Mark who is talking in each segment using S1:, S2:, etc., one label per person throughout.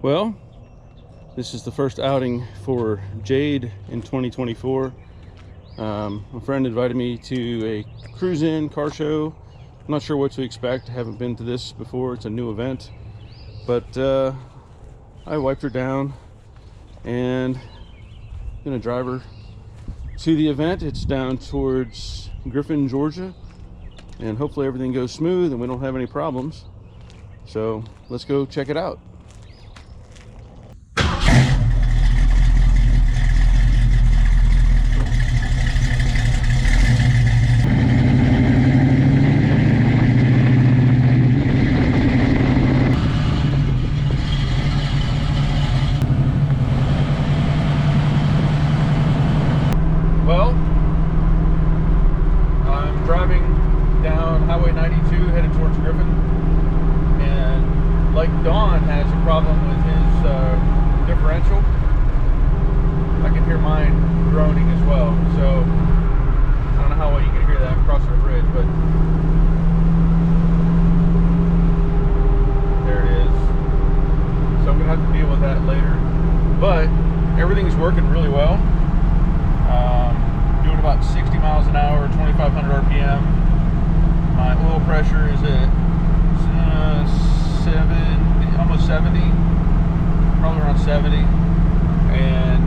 S1: Well, this is the first outing for Jade in 2024. A friend invited me to a cruise-in car show. I'm not sure what to expect. I haven't been to this before. It's a new event. But I wiped her down and I'm gonna drive her to the event. It's down towards Griffin, Georgia. And hopefully everything goes smooth and we don't have any problems. So let's go check it out. Well, I'm driving down Highway 92 headed towards Griffin, and like Don has a problem with his differential. I can hear mine groaning as well, so I don't know how well you can hear that across the bridge, but there it is. So I'm going to have to deal with that later, but everything's working really well. Doing about 60 miles an hour, 2,500 RPM. My oil pressure is at almost 70, probably around 70, and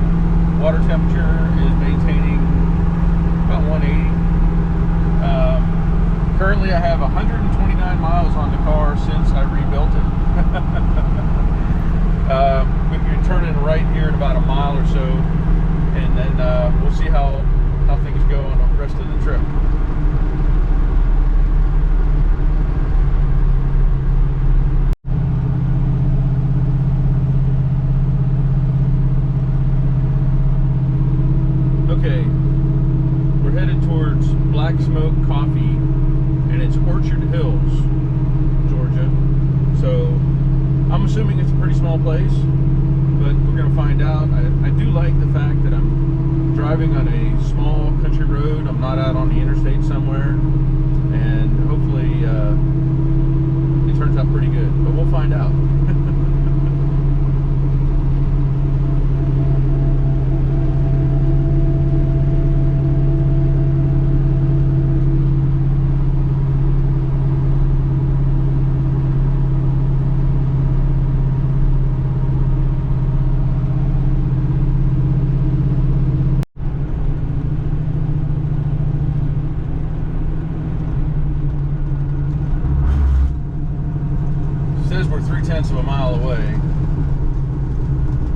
S1: water temperature is maintaining about 180. Currently I have 129 miles on the car since I rebuilt it. We're going to be turning right here in about a mile or so, and then we'll see how things go on the rest of the trip. Okay, we're headed towards Black Smoke Coffee, and it's Orchard Hills, Georgia. So I'm assuming it's a pretty small place, but we're going to find out. I do like the fact that I'm driving on a small country road. I'm not out on the interstate somewhere, and hopefully it turns out pretty good, but we'll find out. We're 3/10 of a mile away.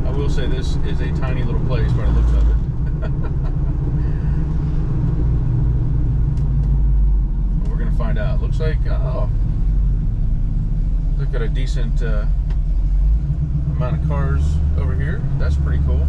S1: I will say this is a tiny little place by the looks of it. We're gonna find out. Looks like they've got a decent amount of cars over here. That's pretty cool.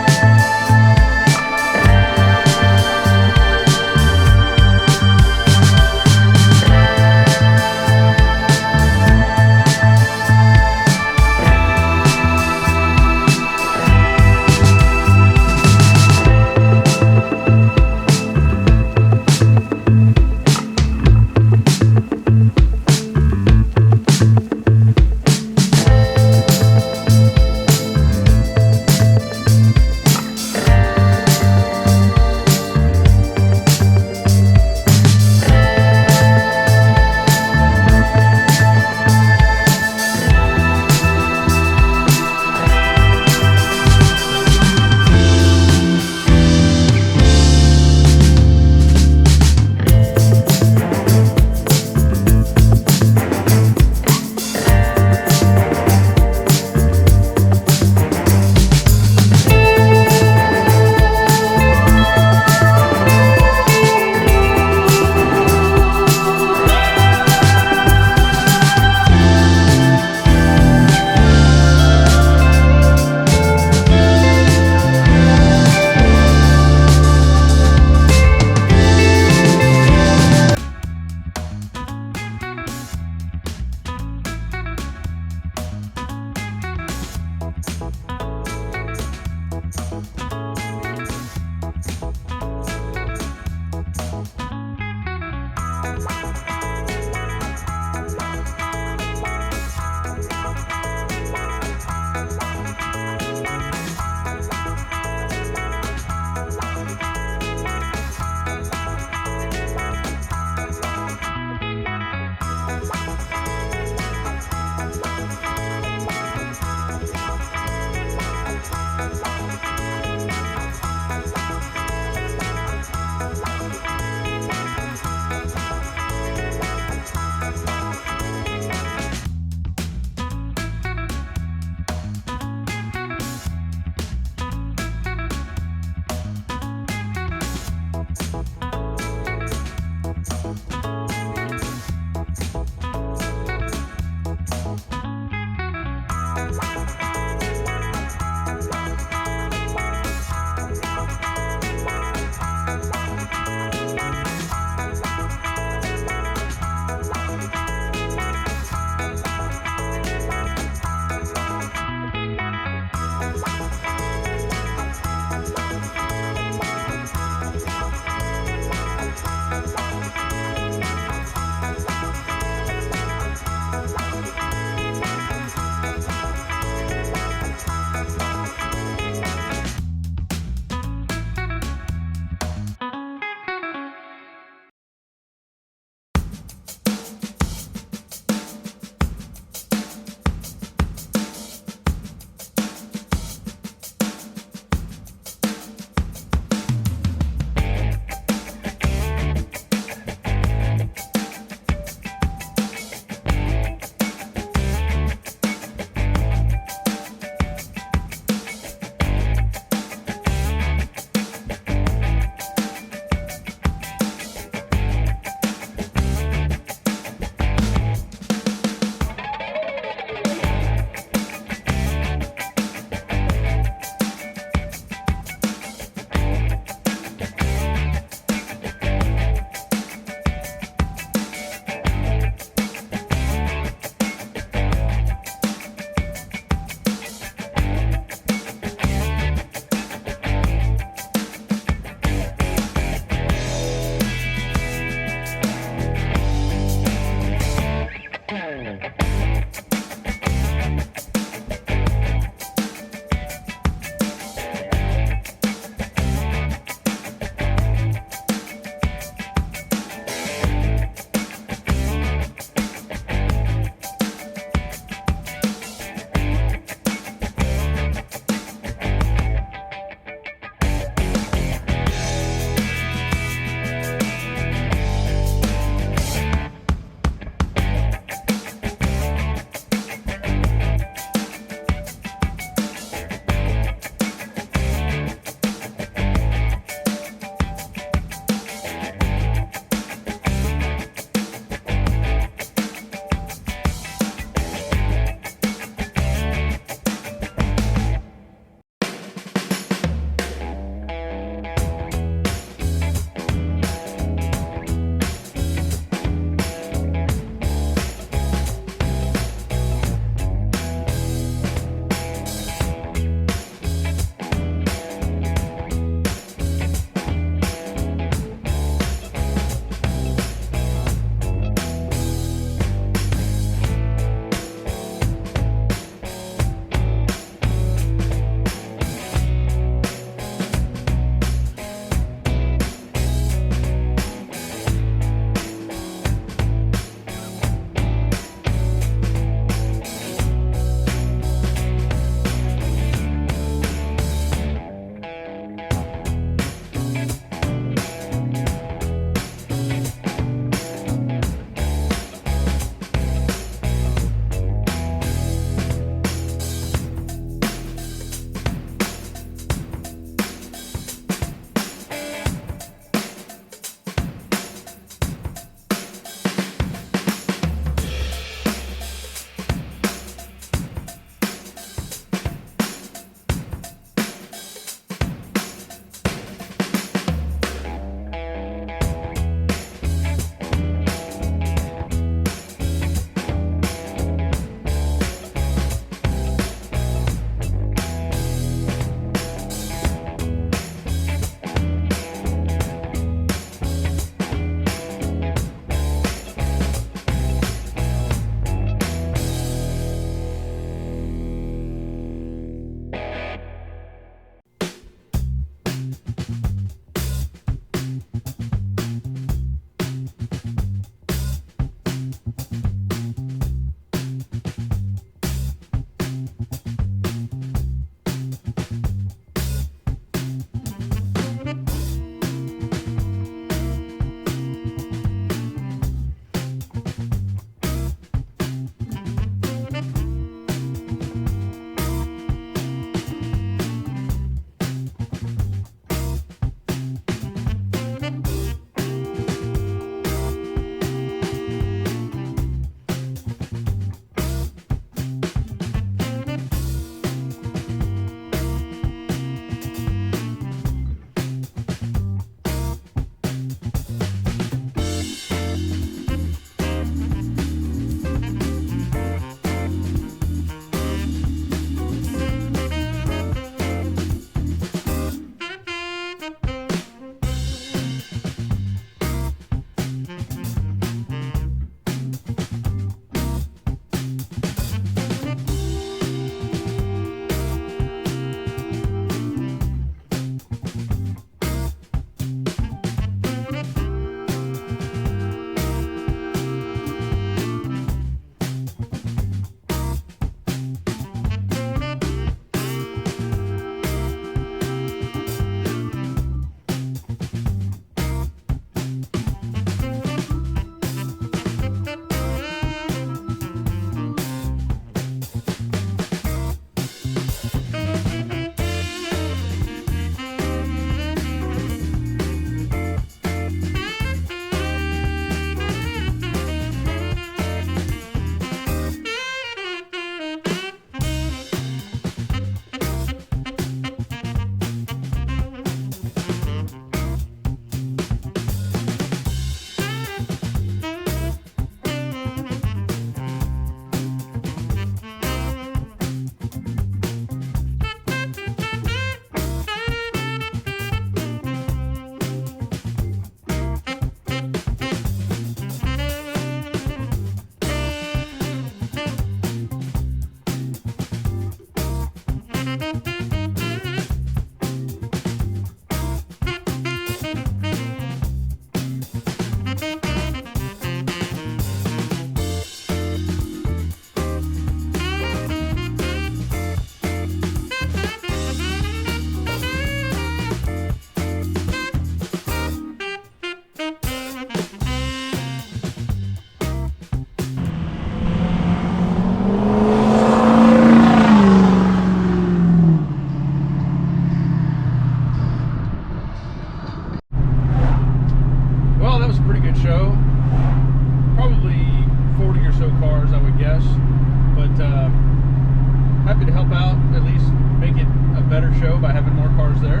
S1: happy to help out, at least make it a better show by having more cars there.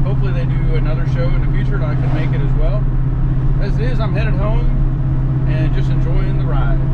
S1: Hopefully they do another show in the future and I can make it as well. As it is, I'm headed home and just enjoying the ride.